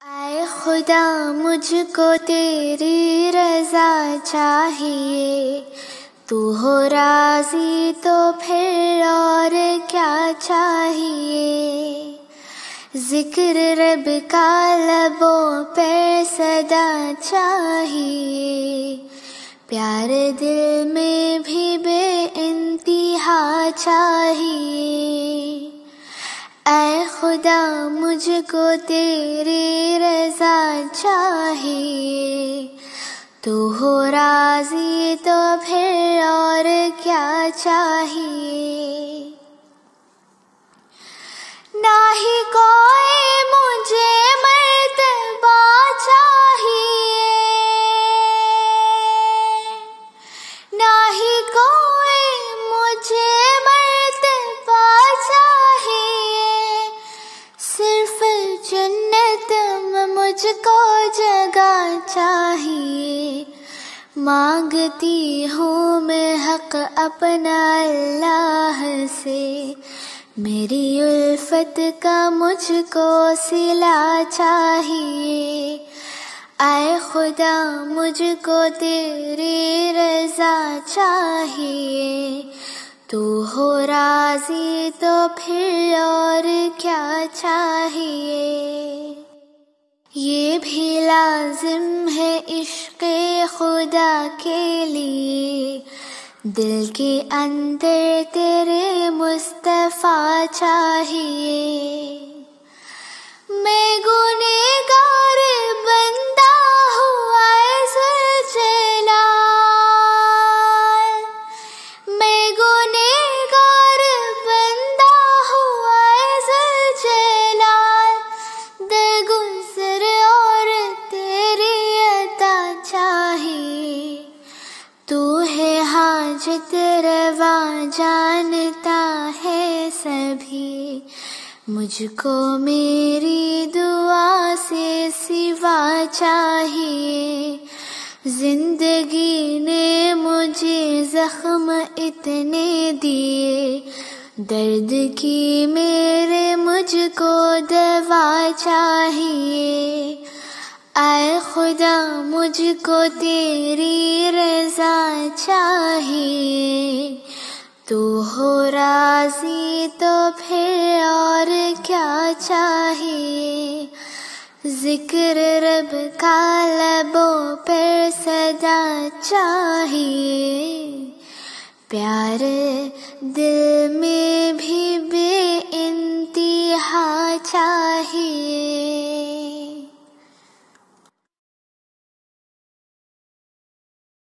اے خدا مجھ کو تیری رضا چاہیے، تو ہو راضی تو پھر اور کیا چاہیے۔ ذکر رب کا لبوں پر صدا چاہیے، پیار دل میں بھی بے انتہا چاہیے۔ اے خدا مجھ کو تیری رضا چاہیے، تو ہو راضی تو پھر اور کیا چاہیے۔ نہ ہی کوئی مجھے مرتبہ چاہیے، نہ ہی کوئی مجھے مرتبہ چاہیے، صرف جنت میں مجھ کو جگہ چاہیے۔ مانگتی ہوں میں حق اپنا اللہ سے، میری الفت کا مجھ کو صلہ چاہیے۔ اے خدا مجھ کو تیری رضا چاہیے، تو ہو راضی تو پھر اور کیا چاہیے۔ یہ بھی لازم ہے عشق خدا کے لیے، دل کے اندر تیرے مصطفیٰ چاہیے۔ میں گنہگار بندہ ہوں اے ذوالجلال، میں گنہگار بندہ ہوں اے ذوالجلال، درگزر اور تیری عطا چاہیے۔ تو ہے حاجت روا جانتا ہے سبھی، مجھ کو میری دعا سے سوا چاہیے۔ زندگی نے مجھے زخم اتنے دیے، درد کی میرے مجھ کو دوا چاہیے۔ اے خدا مجھ کو تیری رضا چاہیے، تو ہو راضی تو پھر اور کیا چاہیے۔ ذکر رب کا لبوں پر صدا چاہیے، پیار دل میں بھی بے انتہا چاہیے۔